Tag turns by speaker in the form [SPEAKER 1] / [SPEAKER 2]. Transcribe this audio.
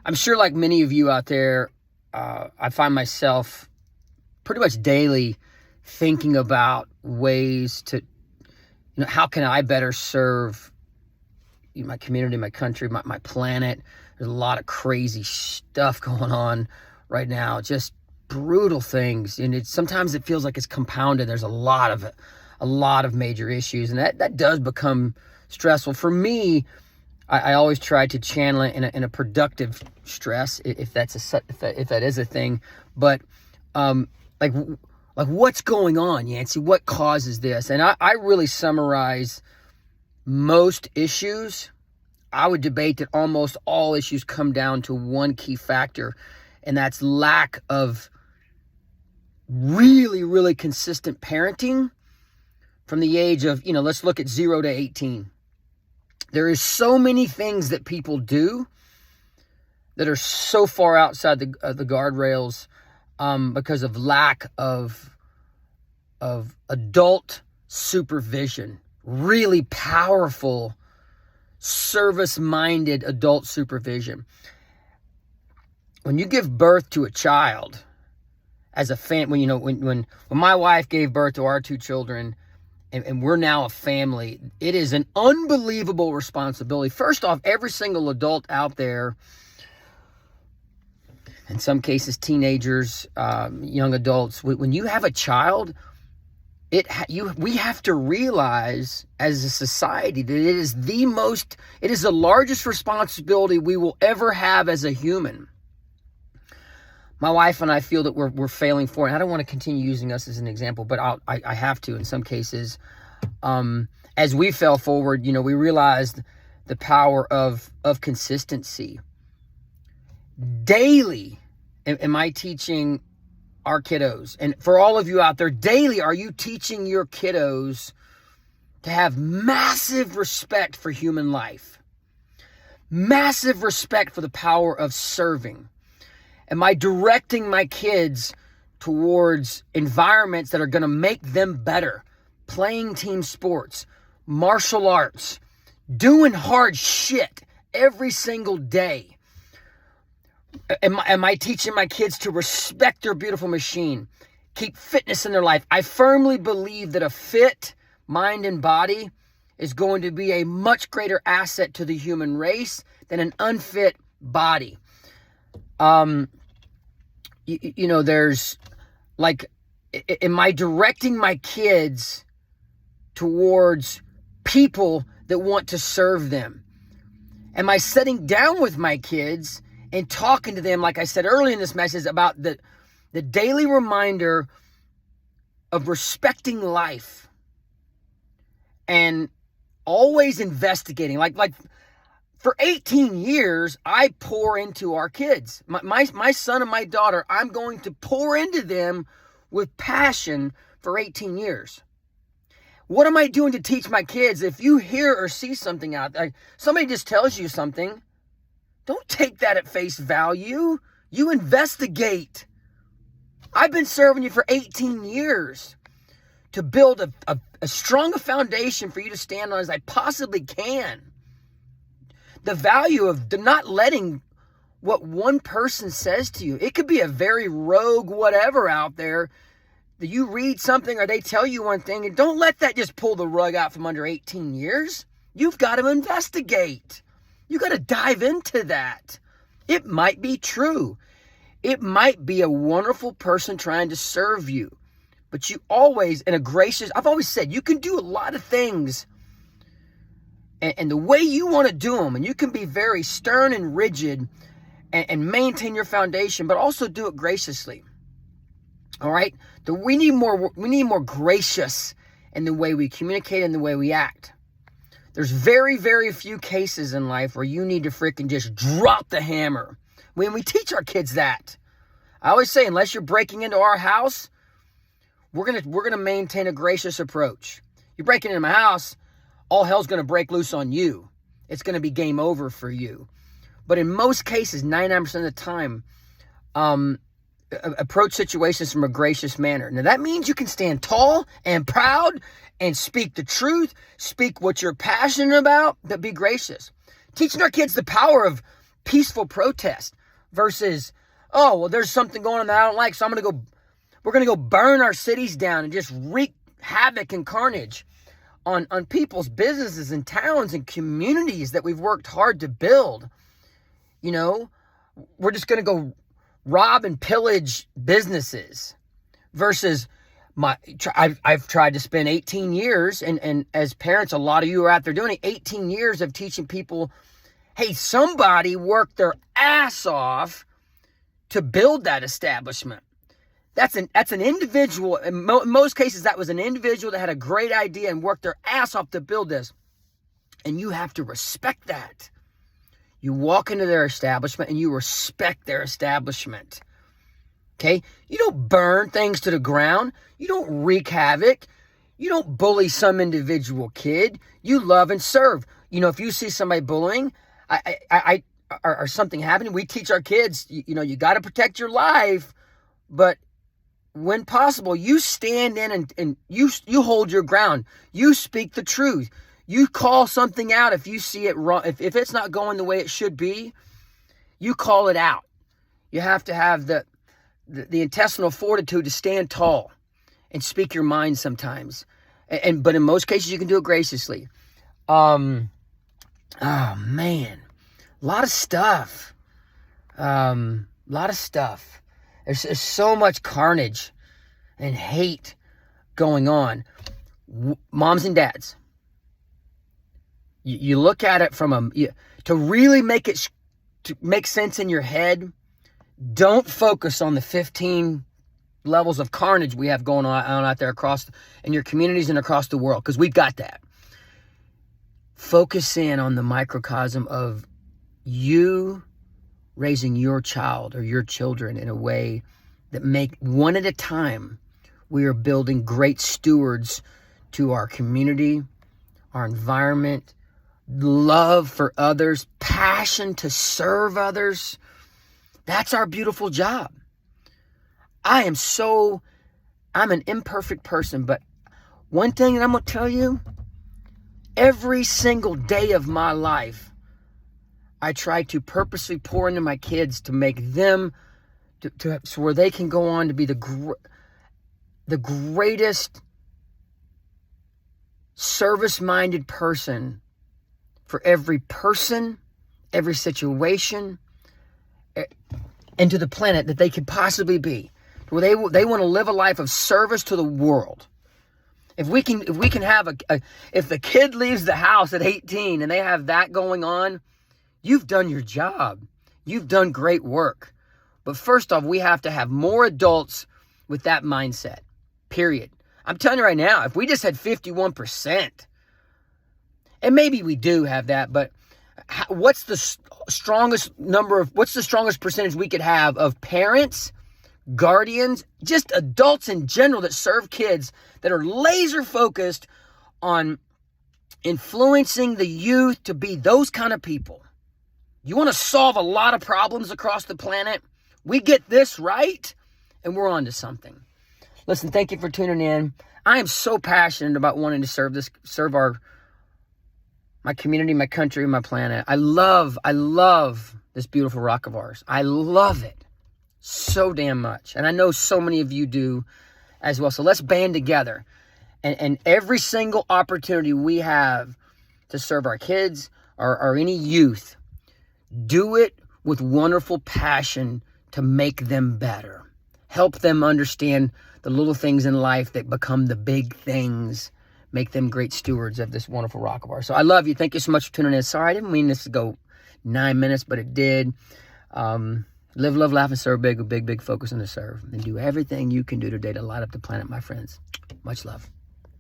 [SPEAKER 1] I'm sure like many of you out there, I find myself pretty much daily thinking about ways to, how can I better serve my community, my country, my planet. There's a lot of crazy stuff going on right now, just brutal things. And sometimes it feels like it's compounded. There's a lot of major issues, and that does become stressful. For me, I always try to channel it in a productive stress, if that is a thing. But like what's going on, Yancey? What causes this? And I really summarize most issues. I would debate that almost all issues come down to one key factor, and that's lack of really, really consistent parenting from the age of, let's look at 0 to 18. There is so many things that people do that are so far outside the guardrails because of lack of adult supervision. Really powerful, service-minded adult supervision. When you give birth to a child, as a family, when my wife gave birth to our two children, and we're now a family, it is an unbelievable responsibility. First off, every single adult out there, in some cases teenagers, young adults, when you have a child, we have to realize as a society that it is the largest responsibility we will ever have as a human. My wife and I feel that we're failing for it. I don't want to continue using us as an example, but I have to in some cases. As we fell forward, we realized the power of consistency. Daily, am I teaching our kiddos? And for all of you out there, daily, are you teaching your kiddos to have massive respect for human life? Massive respect for the power of serving? Am I directing my kids towards environments that are going to make them better? Playing team sports, martial arts, doing hard shit every single day. Am I teaching my kids to respect their beautiful machine? Keep fitness in their life. I firmly believe that a fit mind and body is going to be a much greater asset to the human race than an unfit body. There's like, am I directing my kids towards people that want to serve them? Am I sitting down with my kids and talking to them, like I said earlier in this message, about the daily reminder of respecting life and always investigating? Like for 18 years, I pour into our kids. My son and my daughter, I'm going to pour into them with passion for 18 years. What am I doing to teach my kids? If you hear or see something out there, somebody just tells you something, don't take that at face value. You investigate. I've been serving you for 18 years to build a stronger foundation for you to stand on as I possibly can. The value of not letting what one person says to you. It could be a very rogue whatever out there that you read something or they tell you one thing, and don't let that just pull the rug out from under 18 years. You've got to investigate. You got to dive into that. It might be true. It might be a wonderful person trying to serve you. But you always, I've always said, you can do a lot of things and the way you want to do them, and you can be very stern and rigid and maintain your foundation, but also do it graciously. All right? We need more gracious in the way we communicate and the way we act. There's very, very few cases in life where you need to freaking just drop the hammer. When we teach our kids that, I always say, unless you're breaking into our house, we're gonna maintain a gracious approach. You're breaking into my house, all hell's gonna break loose on you. It's gonna be game over for you. But in most cases, 99% of the time, approach situations from a gracious manner. Now that means you can stand tall and proud and speak the truth, speak what you're passionate about, but be gracious. Teaching our kids the power of peaceful protest versus, oh, well, there's something going on that I don't like, so we're going to go burn our cities down and just wreak havoc and carnage on people's businesses and towns and communities that we've worked hard to build. You know, we're just going to go rob and pillage businesses versus I've tried to spend 18 years, and as parents, a lot of you are out there doing it, 18 years of teaching people, hey, somebody worked their ass off to build that establishment. That's an individual. In most cases, that was an individual that had a great idea and worked their ass off to build this. And you have to respect that. You walk into their establishment and you respect their establishment. Okay? You don't burn things to the ground. You don't wreak havoc. You don't bully some individual kid. You love and serve. You know, if you see somebody bullying, or something happening, we teach our kids, you know, you got to protect your life, but when possible, you stand in and you hold your ground. You speak the truth. You call something out if you see it wrong. If it's not going the way it should be, you call it out. You have to have the intestinal fortitude to stand tall and speak your mind sometimes. But in most cases, you can do it graciously. Oh man, a lot of stuff. There's so much carnage and hate going on. Moms and dads, you look at it from to really make it to make sense in your head. Don't focus on the 15 levels of carnage we have going on out there in your communities and across the world, because we've got that. Focus in on the microcosm of you raising your child or your children in a way that make one at a time. We are building great stewards to our community, our environment, love for others, passion to serve others. That's our beautiful job. I'm an imperfect person, but one thing that I'm going to tell you, every single day of my life, I try to purposely pour into my kids to make them, so where they can go on to be the greatest service-minded person for every person, every situation, and to the planet that they could possibly be. Where they want to live a life of service to the world. If we can have if the kid leaves the house at 18 and they have that going on, you've done your job. You've done great work. But first off, we have to have more adults with that mindset, period. I'm telling you right now, if we just had 51%, and maybe we do have that, but what's the strongest percentage we could have of parents, guardians, just adults in general that serve kids, that are laser focused on influencing the youth to be those kind of people? You want to solve a lot of problems across the planet? We get this right, and we're on to something. Listen, thank you for tuning in. I am so passionate about wanting to serve my community, my country, my planet. I love this beautiful rock of ours. I love it so damn much. And I know so many of you do as well. So let's band together. And every single opportunity we have to serve our kids or any youth, do it with wonderful passion to make them better. Help them understand the little things in life that become the big things. Make them great stewards of this wonderful rock of ours. So I love you. Thank you so much for tuning in. Sorry, I didn't mean this to go 9 minutes, but it did. Live, love, laugh, and serve big, with big focus on the serve. And do everything you can do today to light up the planet, my friends. Much love.